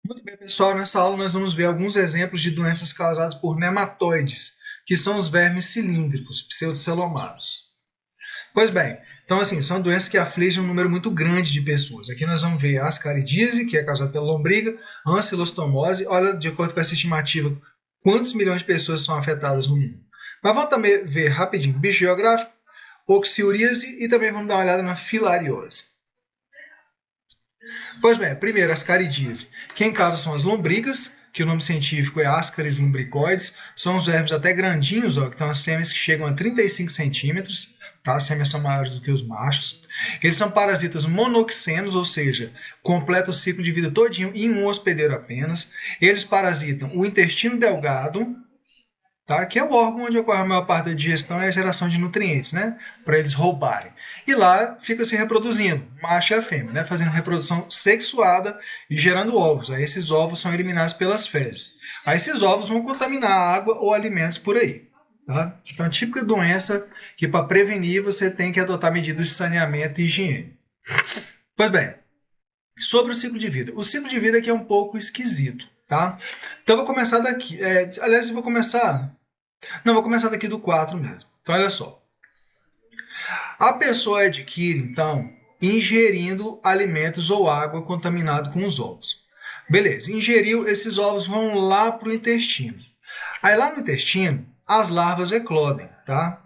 Muito bem, pessoal. Nessa aula nós vamos ver alguns exemplos de doenças causadas por nematóides, que são os vermes cilíndricos, pseudocelomados. Pois bem, então assim, são doenças que afligem um número muito grande de pessoas. Aqui nós vamos ver a ascaridíase, que é causada pela lombriga, a ancilostomose. Olha, de acordo com essa estimativa, quantos milhões de pessoas são afetadas no mundo. Mas vamos também ver rapidinho bicho geográfico, oxiuríase e também vamos dar uma olhada na filariose. Pois bem, primeiro, as caridíase. Quem causa são as lombrigas, que o nome científico é Ascaris lumbricoides. São os vermes até grandinhos, ó, que estão as fêmeas que chegam a 35 centímetros. Tá? As fêmeas são maiores do que os machos. Eles são parasitas monoxenos, ou seja, completam o ciclo de vida todinho em um hospedeiro apenas. Eles parasitam o intestino delgado, tá? Que é o órgão onde ocorre a maior parte da digestão e a geração de nutrientes, né? Para eles roubarem. E lá fica se reproduzindo, macho e a fêmea, né? Fazendo reprodução sexuada e gerando ovos. Aí esses ovos são eliminados pelas fezes. Aí esses ovos vão contaminar a água ou alimentos por aí. Tá? Então, a típica doença que para prevenir você tem que adotar medidas de saneamento e higiene. Pois bem, sobre o ciclo de vida. O ciclo de vida aqui é um pouco esquisito, tá? Então, eu vou começar daqui. Aliás, eu vou começar. Não, vou começar daqui do 4 mesmo. Então, olha só. A pessoa adquire, então, ingerindo alimentos ou água contaminado com os ovos. Beleza, ingeriu, esses ovos vão lá para o intestino. Aí lá no intestino, as larvas eclodem, tá?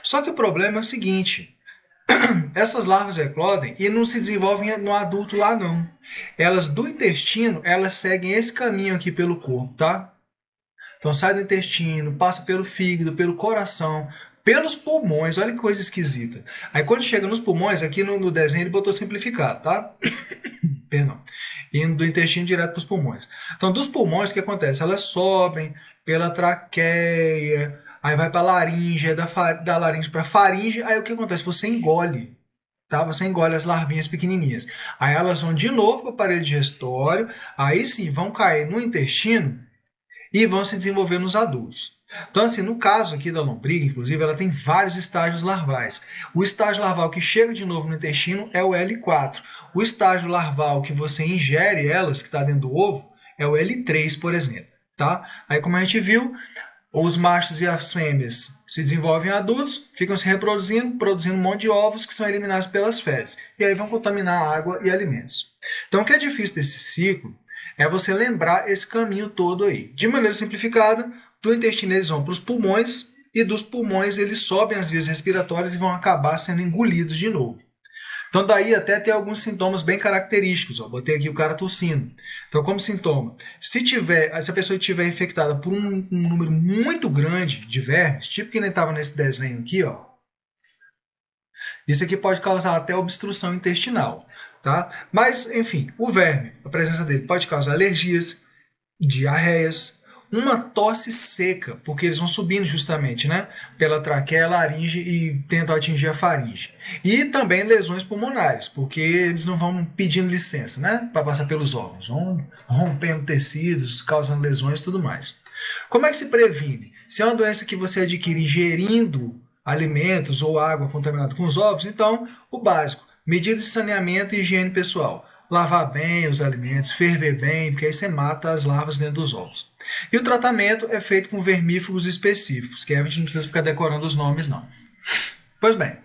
Só que o problema é o seguinte, essas larvas eclodem e não se desenvolvem no adulto lá não. Elas do intestino, elas seguem esse caminho aqui pelo corpo, tá? Então sai do intestino, passa pelo fígado, pelo coração, pelos pulmões. Olha que coisa esquisita. Aí quando chega nos pulmões, aqui no desenho ele botou simplificado, tá? Perdão. Indo do intestino direto para os pulmões. Então dos pulmões, o que acontece? Elas sobem pela traqueia, aí vai para a laringe, da laringe para a faringe, aí o que acontece? Você engole. Tá? Você engole as larvinhas pequenininhas. Aí elas vão de novo para o aparelho digestório, aí sim vão cair no intestino e vão se desenvolver nos adultos. Então, assim, no caso aqui da lombriga, inclusive, ela tem vários estágios larvais. O estágio larval que chega de novo no intestino é o L4. O estágio larval que você ingere elas, que está dentro do ovo, é o L3, por exemplo. Tá? Aí, como a gente viu, os machos e as fêmeas se desenvolvem adultos, ficam se reproduzindo, produzindo um monte de ovos que são eliminados pelas fezes. E aí vão contaminar a água e alimentos. Então, o que é difícil desse ciclo é você lembrar esse caminho todo aí. De maneira simplificada, do intestino eles vão para os pulmões e dos pulmões eles sobem as vias respiratórias e vão acabar sendo engolidos de novo. Então daí até tem alguns sintomas bem característicos. Ó. Botei aqui o cara tossindo. Então como sintoma, se a pessoa estiver infectada por um número muito grande de vermes, tipo que nem estava nesse desenho aqui, ó, isso aqui pode causar até obstrução intestinal. Tá? Mas, enfim, o verme, a presença dele pode causar alergias, diarreias, uma tosse seca, porque eles vão subindo justamente, né, pela traqueia, laringe e tentam atingir a faringe. E também lesões pulmonares, porque eles não vão pedindo licença, né, para passar pelos órgãos, vão rompendo tecidos, causando lesões e tudo mais. Como é que se previne? Se é uma doença que você adquire ingerindo alimentos ou água contaminada com os ovos, então o básico, medidas de saneamento e higiene pessoal. Lavar bem os alimentos, ferver bem, porque aí você mata as larvas dentro dos ovos. E o tratamento é feito com vermífugos específicos, que a gente não precisa ficar decorando os nomes, não. Pois bem,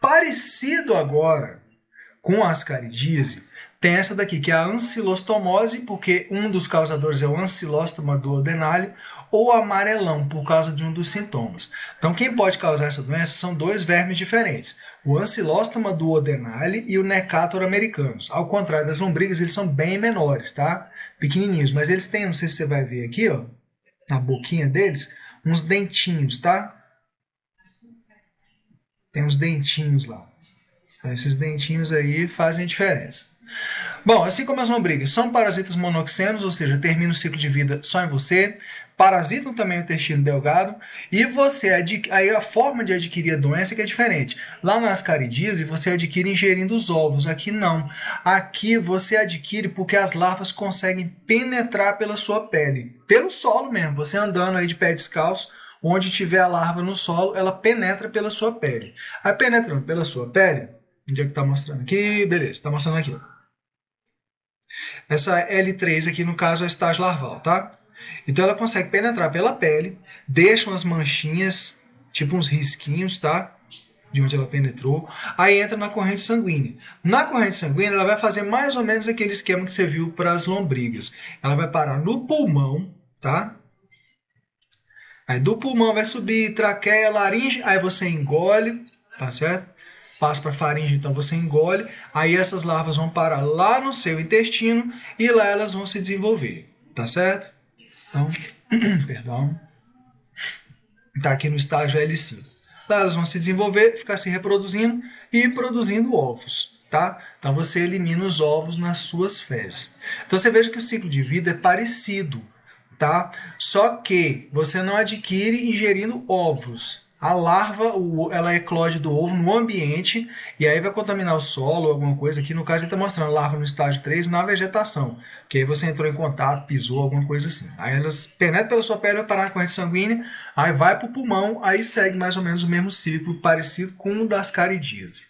parecido agora com a ascaridíase, tem essa daqui, que é a ancilostomose, porque um dos causadores é o ancilóstoma duodenale, ou amarelão, por causa de um dos sintomas. Então, quem pode causar essa doença são dois vermes diferentes, o ancilóstoma duodenale e o Necator americanus. Ao contrário das lombrigas, eles são bem menores, tá? Pequenininhos, mas eles têm, não sei se você vai ver aqui, ó, na boquinha deles, uns dentinhos, tá? Tem uns dentinhos lá. Então, esses dentinhos aí fazem a diferença. Bom, assim como as lombrigas são parasitas monoxenos, ou seja, terminam o ciclo de vida só em você, parasitam também o intestino delgado, e aí a forma de adquirir a doença é que é diferente. Lá nas caridíase você adquire ingerindo os ovos, aqui não. Aqui você adquire porque as larvas conseguem penetrar pela sua pele, pelo solo mesmo, você andando aí de pé descalço, onde tiver a larva no solo, ela penetra pela sua pele. Aí penetrando pela sua pele, onde é que está mostrando aqui? Beleza, está mostrando aqui. Essa L3 aqui, no caso, é o estágio larval, tá? Então ela consegue penetrar pela pele, deixa umas manchinhas, tipo uns risquinhos, tá? De onde ela penetrou, aí entra na corrente sanguínea. Na corrente sanguínea, ela vai fazer mais ou menos aquele esquema que você viu para as lombrigas. Ela vai parar no pulmão, tá? Aí do pulmão vai subir traqueia, laringe, aí você engole, tá certo? Passa para a faringe, então você engole, aí essas larvas vão parar lá no seu intestino e lá elas vão se desenvolver, tá certo? Então, perdão, tá aqui no estágio L5. Lá elas vão se desenvolver, ficar se reproduzindo e produzindo ovos, tá? Então você elimina os ovos nas suas fezes. Então você veja que o ciclo de vida é parecido, tá? Só que você não adquire ingerindo ovos. A larva, ela eclode do ovo no ambiente e aí vai contaminar o solo, alguma coisa. Aqui no caso ele está mostrando a larva no estágio 3 na vegetação, que aí você entrou em contato, pisou, alguma coisa assim. Aí elas penetram pela sua pele, vai parar na corrente sanguínea, aí vai para o pulmão, aí segue mais ou menos o mesmo ciclo, parecido com o das caridíase.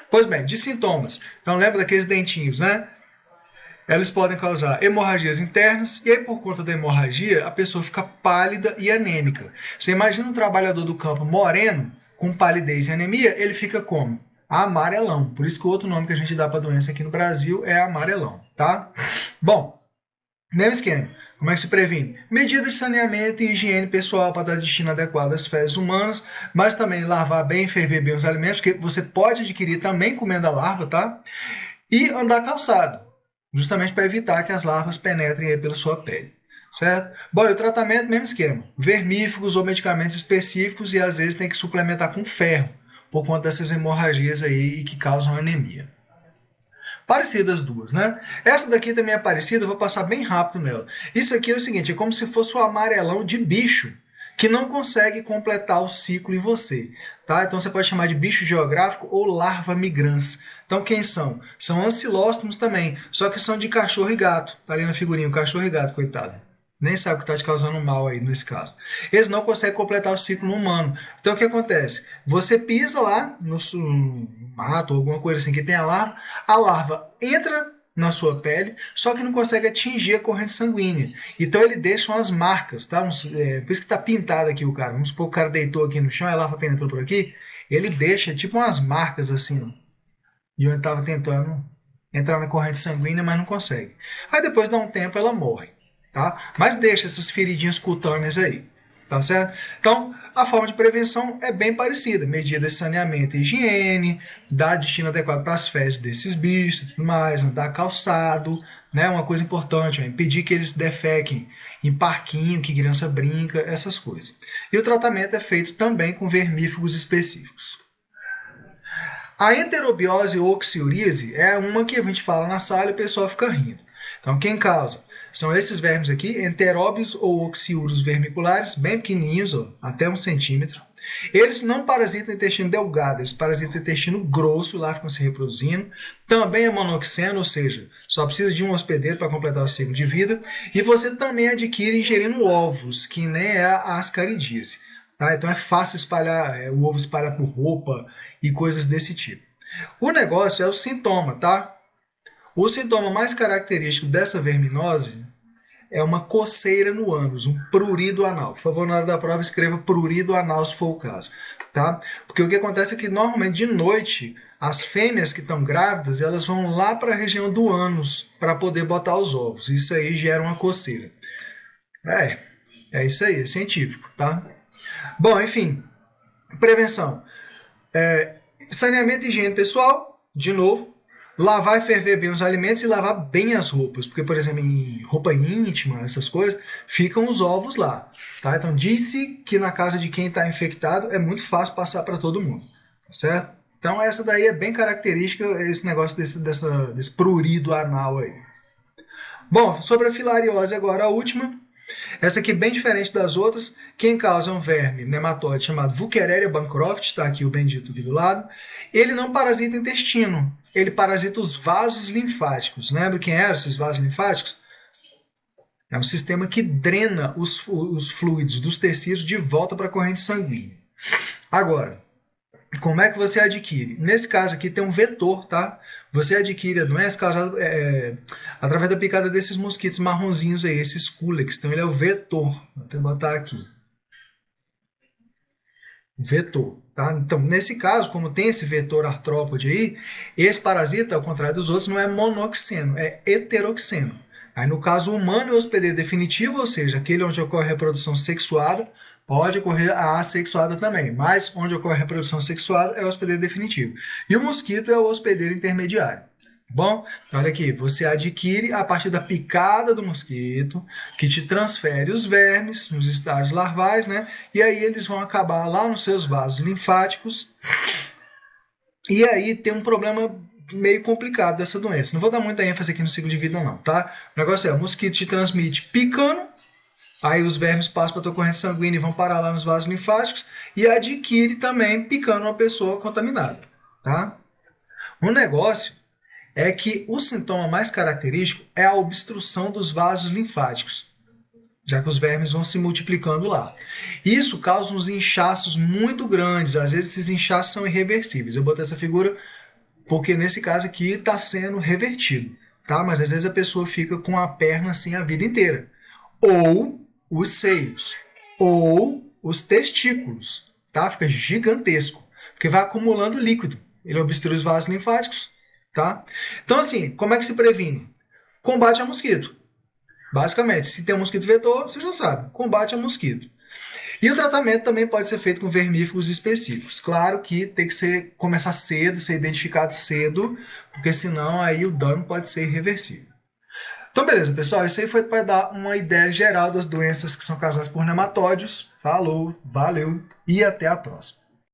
Pois bem, de sintomas. Então lembra daqueles dentinhos, né? Elas podem causar hemorragias internas e aí por conta da hemorragia a pessoa fica pálida e anêmica. Você imagina um trabalhador do campo moreno com palidez e anemia, ele fica como? Amarelão. Por isso que o outro nome que a gente dá para a doença aqui no Brasil é amarelão, tá? Bom, mesmo esquema. Como é que se previne? Medidas de saneamento e higiene pessoal para dar destino adequado às fezes humanas, mas também lavar bem e ferver bem os alimentos, que você pode adquirir também comendo a larva, tá? E andar calçado, justamente para evitar que as larvas penetrem aí pela sua pele, certo? Bom, e o tratamento, mesmo esquema. Vermífugos ou medicamentos específicos e às vezes tem que suplementar com ferro, por conta dessas hemorragias aí que causam anemia. Parecidas as duas, né? Essa daqui também é parecida, eu vou passar bem rápido nela. Isso aqui é o seguinte, é como se fosse o amarelão de bicho, que não consegue completar o ciclo em você, tá? Então você pode chamar de bicho geográfico ou larva migrans. Então quem são? São ancilóstomos também, só que são de cachorro e gato. Tá ali na figurinha, o cachorro e gato, coitado. Nem sabe o que está te causando mal aí nesse caso. Eles não conseguem completar o ciclo no humano. Então o que acontece? Você pisa lá no mato ou alguma coisa assim que tem a larva entra na sua pele, só que não consegue atingir a corrente sanguínea. Então ele deixa umas marcas, tá? Por isso que está pintado aqui o cara. Vamos supor que o cara deitou aqui no chão, a larva penetrou por aqui, ele deixa tipo umas marcas assim, de onde estava tentando entrar na corrente sanguínea, mas não consegue. Aí depois de um tempo ela morre, tá? Mas deixa essas feridinhas cutâneas aí, tá certo? Então, a forma de prevenção é bem parecida. Medidas de saneamento e higiene, dar destino adequado para as fezes desses bichos e tudo mais, andar calçado, né? Uma coisa importante, impedir que eles defequem em parquinho, que criança brinca, essas coisas. E o tratamento é feito também com vermífugos específicos. A enterobiose ou oxiuríase é uma que a gente fala na sala e o pessoal fica rindo. Então, quem causa? São esses vermes aqui, enteróbios ou oxiúros vermiculares, bem pequenininhos, ó, até 1 centímetro. Eles não parasitam o intestino delgado, eles parasitam o intestino grosso, lá ficam se reproduzindo. Também é monoxeno, ou seja, só precisa de um hospedeiro para completar o ciclo de vida. E você também adquire ingerindo ovos, que nem é a ascaridíase. Tá? Então é fácil espalhar, o ovo espalhar por roupa e coisas desse tipo. O negócio é o sintoma, tá? O sintoma mais característico dessa verminose é uma coceira no ânus, um prurido anal. Por favor, na hora da prova, escreva prurido anal se for o caso, tá? Porque o que acontece é que, normalmente, de noite, as fêmeas que estão grávidas, elas vão lá para a região do ânus para poder botar os ovos. Isso aí gera uma coceira. É isso aí, é científico, tá? Bom, enfim, prevenção. Saneamento e higiene pessoal, de novo. Lavar e ferver bem os alimentos e lavar bem as roupas. Porque, por exemplo, em roupa íntima, essas coisas, ficam os ovos lá. Tá? Então, disse que na casa de quem está infectado é muito fácil passar para todo mundo. Tá certo? Então, essa daí é bem característica, esse negócio desse prurido anal aí. Bom, sobre a filariose agora, a última. Essa aqui é bem diferente das outras. Quem causa é um verme nematóide chamado Wuchereria bancroft, está aqui o bendito aqui do lado. Ele não parasita o intestino, ele parasita os vasos linfáticos. Lembra quem eram esses vasos linfáticos? É um sistema que drena os fluidos dos tecidos de volta para a corrente sanguínea. Agora, como é que você adquire? Nesse caso aqui tem um vetor, tá? você adquire a doença causada através da picada desses mosquitos marronzinhos aí, esses culex. Então ele é o vetor. Vou até botar aqui. Vetor. Tá? Então, nesse caso, como tem esse vetor artrópode aí, esse parasita, ao contrário dos outros, não é monoxeno, é heteroxeno. Aí, no caso humano, é o hospedeiro definitivo, ou seja, aquele onde ocorre a reprodução sexuada, pode ocorrer a assexuada também, mas onde ocorre a reprodução sexuada é o hospedeiro definitivo. E o mosquito é o hospedeiro intermediário. Bom, olha aqui, você adquire a partir da picada do mosquito, que te transfere os vermes nos estágios larvais, né? E aí eles vão acabar lá nos seus vasos linfáticos. E aí tem um problema meio complicado dessa doença. Não vou dar muita ênfase aqui no ciclo de vida não, tá? O negócio é, o mosquito te transmite picando, aí os vermes passam para a tua corrente sanguínea e vão parar lá nos vasos linfáticos e adquire também picando uma pessoa contaminada, tá? O negócio é que o sintoma mais característico é a obstrução dos vasos linfáticos, já que os vermes vão se multiplicando lá. Isso causa uns inchaços muito grandes, às vezes esses inchaços são irreversíveis. Eu botei essa figura porque nesse caso aqui está sendo revertido, tá? Mas às vezes a pessoa fica com a perna assim a vida inteira. Ou os seios, ou os testículos, tá? Fica gigantesco, porque vai acumulando líquido. Ele obstrui os vasos linfáticos, tá? Então, assim, como é que se previne? Combate a mosquito. Basicamente, se tem um mosquito vetor, você já sabe, combate a mosquito. E o tratamento também pode ser feito com vermífugos específicos. Claro que tem que começar cedo, ser identificado cedo, porque senão aí o dano pode ser irreversível. Então, beleza, pessoal, isso aí foi para dar uma ideia geral das doenças que são causadas por nematóides. Falou, valeu e até a próxima.